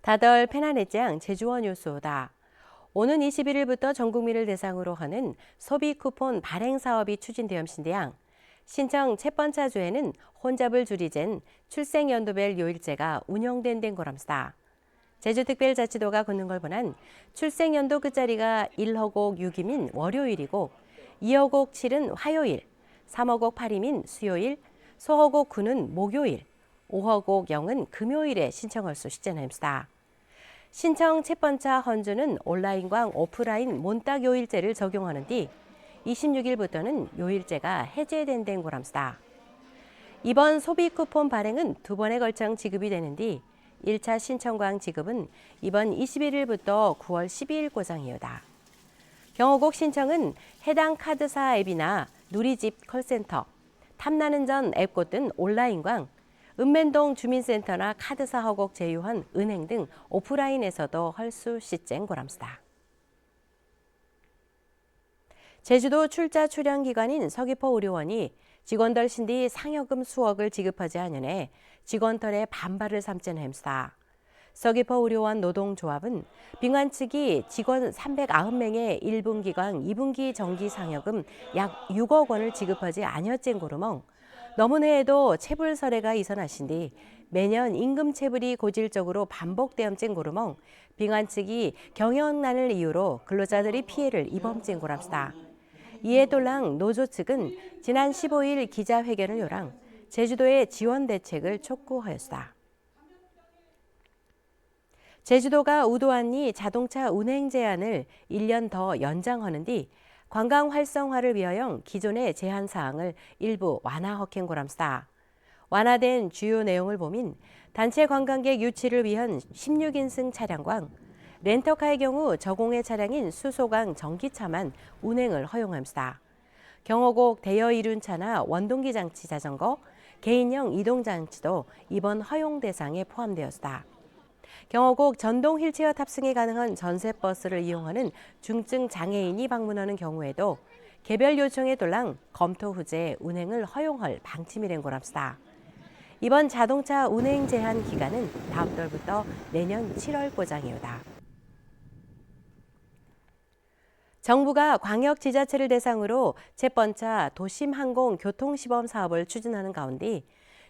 다들 편안했장 제주원 뉴스다. 오는 21일부터 전 국민을 대상으로 하는 소비 쿠폰 발행 사업이 추진되었는데요. 신청 첫 번째 주에는 혼잡을 줄이젠 출생연도별 요일제가 운영된 거랍니다. 제주특별자치도가 굳는 걸 보난 출생연도 끝자리가 1허곡 6임인 월요일이고 2허곡 7은 화요일, 3허곡 8임인 수요일, 소허곡 9는 목요일, 5허곡 0은 금요일에 신청할 수 있습니다. 신청 첫 번째 헌주는 온라인과 오프라인 몬딱 요일제를 적용하는 뒤 26일부터는 요일제가 해제된 거랍니다. 이번 소비 쿠폰 발행은 두 번에 걸쳐 지급이 되는 뒤 1차 신청광 지급은 이번 21일부터 9월 12일 고장이오다. 경호국 신청은 해당 카드사 앱이나 누리집 콜센터, 탐나는 전 앱곳 등 온라인광, 읍면동 주민센터나 카드사 허곡 제휴한 은행 등 오프라인에서도 할 수 있는 거랍니다. 제주도 출자 출연 기관인 서귀포 의료원이 직원들 신디 상여금 수억을 지급하지 않으니 직원들의 반발을 삼진 햄스다. 서귀포 의료원 노동조합은 병원 측이 직원 390명의 1분기관 2분기 정기 상여금 약 6억 원을 지급하지 아니었진 고르멍 너무해도 체불 사례가 이선하신 뒤 매년 임금 체불이 고질적으로 반복되었진 고르멍 병원 측이 경영난을 이유로 근로자들이 피해를 입었진 고랍니다. 이에 돌랑 노조 측은 지난 15일 기자회견을 요랑 제주도의 지원 대책을 촉구하였다. 제주도가 우도안리 자동차 운행 제한을 1년 더 연장하는 뒤 관광 활성화를 위하여 기존의 제한 사항을 일부 완화하긴 고랍니다. 완화된 주요 내용을 보면 단체 관광객 유치를 위한 16인승 차량과 렌터카의 경우 저공해 차량인 수소강 전기차만 운행을 허용합니다. 경호곡 대여 이륜차나 원동기 장치 자전거, 개인형 이동 장치도 이번 허용 대상에 포함되었다. 경호곡 전동 휠체어 탑승이 가능한 전세버스를 이용하는 중증 장애인이 방문하는 경우에도 개별 요청에 돌랑 검토 후에 운행을 허용할 방침이란 거랍니다. 이번 자동차 운행 제한 기간은 다음 달부터 내년 7월 고장이오다. 정부가 광역지자체를 대상으로 첫 번째 도심항공교통시범 사업을 추진하는 가운데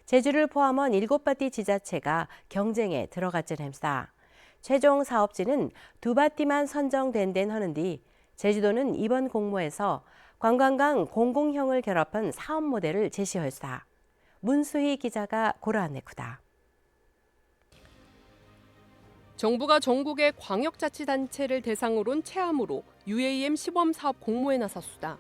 제주를 포함한 7바티 지자체가 경쟁에 들어갔진 햄스다. 최종 사업지는 2바티만 선정된 데는 하는 뒤 제주도는 이번 공모에서 관광강 공공형을 결합한 사업 모델을 제시했다. 문수희 기자가 고라안내쿠다. 정부가 전국의 광역자치단체를 대상으로 체험으로 UAM 시범 사업 공모에 나섰수다.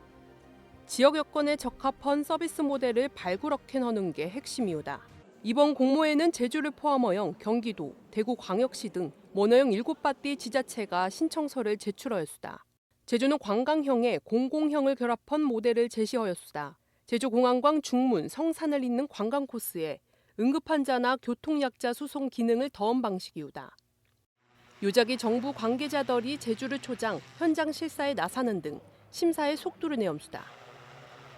지역 여건에 적합한 서비스 모델을 발굴하는 게 핵심이오다. 이번 공모에는 제주를 포함하여 경기도, 대구광역시 등 원어형 7바티 지자체가 신청서를 제출하였수다. 제주는 관광형의 공공형을 결합한 모델을 제시하였수다. 제주공항광 중문, 성산을 잇는 관광 코스에 응급환자나 교통약자 수송 기능을 더한 방식이오다. 요작이 정부 관계자들이 제주를 초장, 현장 실사에 나서는 등 심사의 속도를 내엄수다.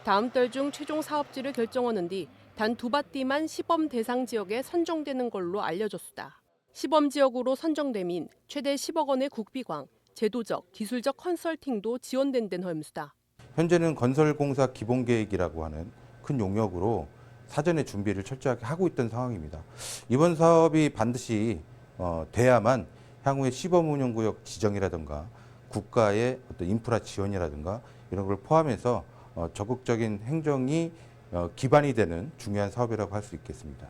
다음 달 중 최종 사업지를 결정하는 뒤 단 2바티만 시범 대상 지역에 선정되는 걸로 알려졌수다. 시범 지역으로 선정되면 최대 10억 원의 국비광, 제도적, 기술적 컨설팅도 지원된 데는 험수다. 현재는 건설공사 기본계획이라고 하는 큰 용역으로 사전에 준비를 철저하게 하고 있던 상황입니다. 이번 사업이 반드시 돼야만 향후에 시범운영구역 지정이라든가 국가의 어떤 인프라 지원이라든가 이런 걸 포함해서 적극적인 행정이 기반이 되는 중요한 사업이라고 할 수 있겠습니다.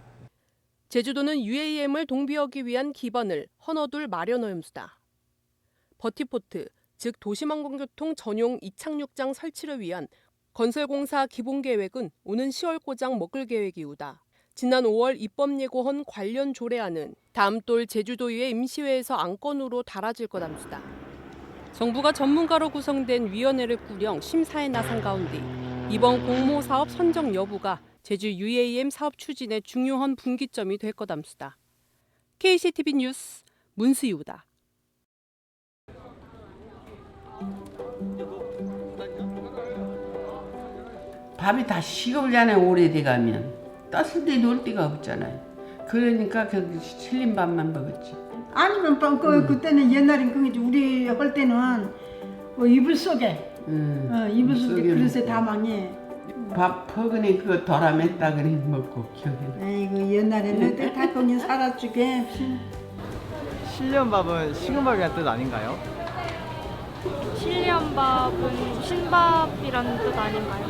제주도는 UAM을 동비하기 위한 기반을 헌어둘 마련하였수다. 버티포트, 즉 도심항공교통 전용 이착륙장 설치를 위한 건설공사 기본계획은 오는 10월 고장 먹을 계획이오다. 지난 5월 입법 예고한 관련 조례안은 다음 돌 제주도의회 임시회에서 안건으로 달아질 거담수다. 정부가 전문가로 구성된 위원회를 꾸려 심사에 나선 가운데 이번 공모 사업 선정 여부가 제주 UAM 사업 추진의 중요한 분기점이 될 거담수다. KCTV 뉴스 문수희우다. 밥이 다 식어버리잖아요. 오래돼 가면. 땄을 때 놓을 데가 없잖아요. 그러니까 그 실린 밥만 먹었지. 아니면 그때는 옛날엔 그게 우리 할 때는 이불 속에 이불 속에 그릇에 담아니 밥 퍼그니 그거 도라맸다 그래 먹고 기억이 나. 아이고 옛날에는 다 거기 살아주게 실련밥은 식은 밥이란 뜻 아닌가요? 실리안밥은 신밥이라는 뜻 아닌가요?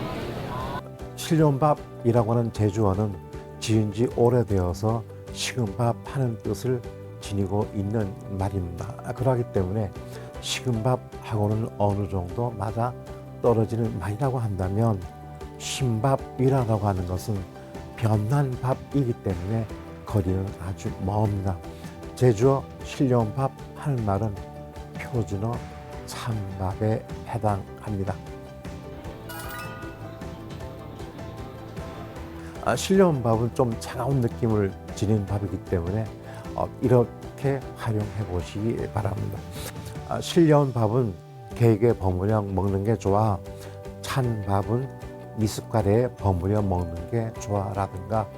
실련밥이라고 하는 제주어는 지은 지 오래되어서 식은 밥 하는 뜻을 지니고 있는 말입니다. 그러기 때문에 식은 밥하고는 어느 정도 맞아 떨어지는 말이라고 한다면 신밥이라고 하는 것은 변한 밥이기 때문에 거리는 아주 멉니다. 제주어 실련밥 하는 말은 표준어 찬밥에 해당합니다. 실련밥은 좀 차가운 느낌을 지닌 밥이기 때문에 이렇게 활용해 보시기 바랍니다. 실련밥은 게게 버무려 먹는 게 좋아, 찬 밥은 미숫가루에 버무려 먹는 게 좋아라든가,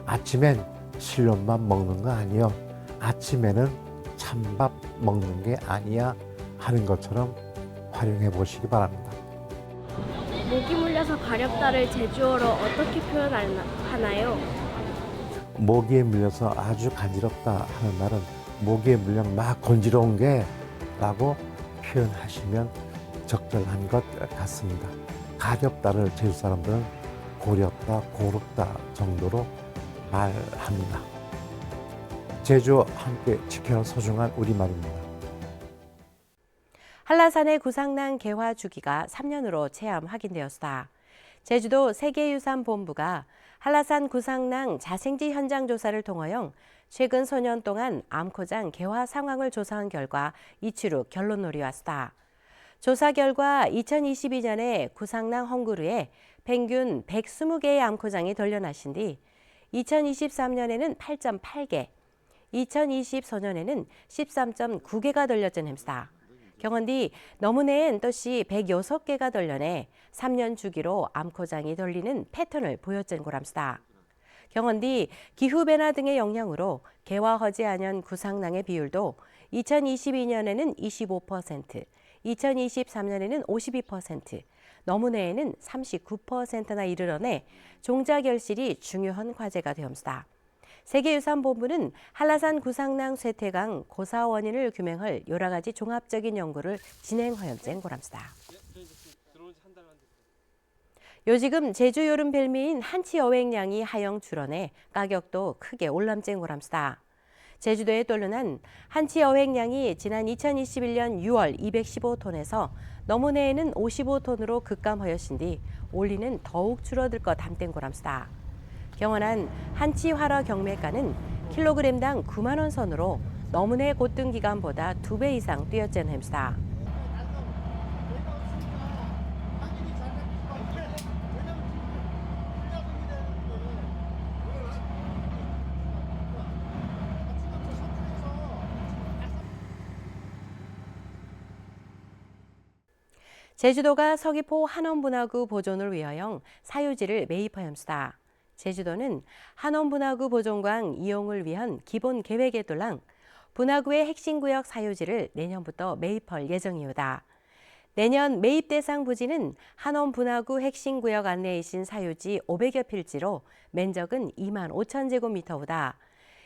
아침엔 실련밥 먹는 거 아니요, 아침에는 찬밥 먹는 게 아니야 하는 것처럼 활용해 보시기 바랍니다. 목이 물려서 가렵다를 제주어로 어떻게 표현하나요? 모기에 물려서 아주 간지럽다 하는 말은 모기에 물려 막 건지러운 게 라고 표현하시면 적절한 것 같습니다. 가렵다를 제주 사람들은 고렵다, 고롭다 정도로 말합니다. 제주와 함께 지켜온 소중한 우리말입니다. 한라산의 구상낭 개화 주기가 3년으로 체험 확인되었다. 제주도 세계유산본부가 한라산 구상낭 자생지 현장 조사를 통하여 최근 소년 동안 암코장 개화 상황을 조사한 결과 이치로 결론놀이 왔다. 조사 결과 2022년에 구상낭 헝구르에 평균 120개의 암코장이 돌려나신 뒤 2023년에는 8.8개, 2024년에는 13.9개가 돌려진 햄스다. 경원디 너무내엔 또시 106개가 돌려내 3년 주기로 암코장이 돌리는 패턴을 보였던 고람스다. 경원디 기후변화 등의 영향으로 개화하지 않은 구상낭의 비율도 2022년에는 25%, 2023년에는 52%, 너무내에는 39%나 이르러내 종자 결실이 중요한 과제가 되었습니다. 세계유산본부는 한라산 구상낭 쇠퇴강 고사 원인을 규명할 여러 가지 종합적인 연구를 진행하였던 고람스다. 요지금 제주 여름 별미인 한치 여행량이 하영 출원해 가격도 크게 올람쟁 고람스다. 제주도에 돌른한 한치 여행량이 지난 2021년 6월 215톤에서 너무내에는 55톤으로 급감하였신 뒤 올리는 더욱 줄어들 것 담땡 고람스다. 경원한 한치 활어 경매가는 킬로그램당 9만 원 선으로 너무내 고등 기간보다 2배 이상 뛰었던 햄스다. 제주도가 서귀포 한원분화구 보존을 위하여 사유지를 매입하였습니다. 제주도는 한원분화구 보존광 이용을 위한 기본 계획에 따라 분화구의 핵심구역 사유지를 내년부터 매입할 예정이오다. 내년 매입 대상 부지는 한원분화구 핵심구역 안내이신 사유지 500여 필지로 면적은 2만 5천 제곱미터보다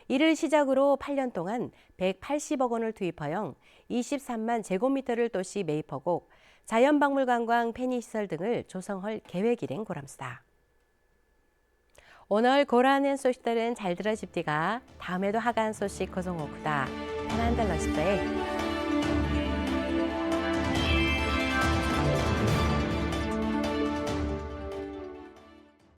이를 시작으로 8년 동안 180억 원을 투입하여 23만 제곱미터를 또시 매입하고 자연박물관광 편의시설 등을 조성할 계획이된 고람스다. 오늘 고라는 소식들은 잘 들어집디가 다음에도 하간 소식 고성오구다. 편한 달러시대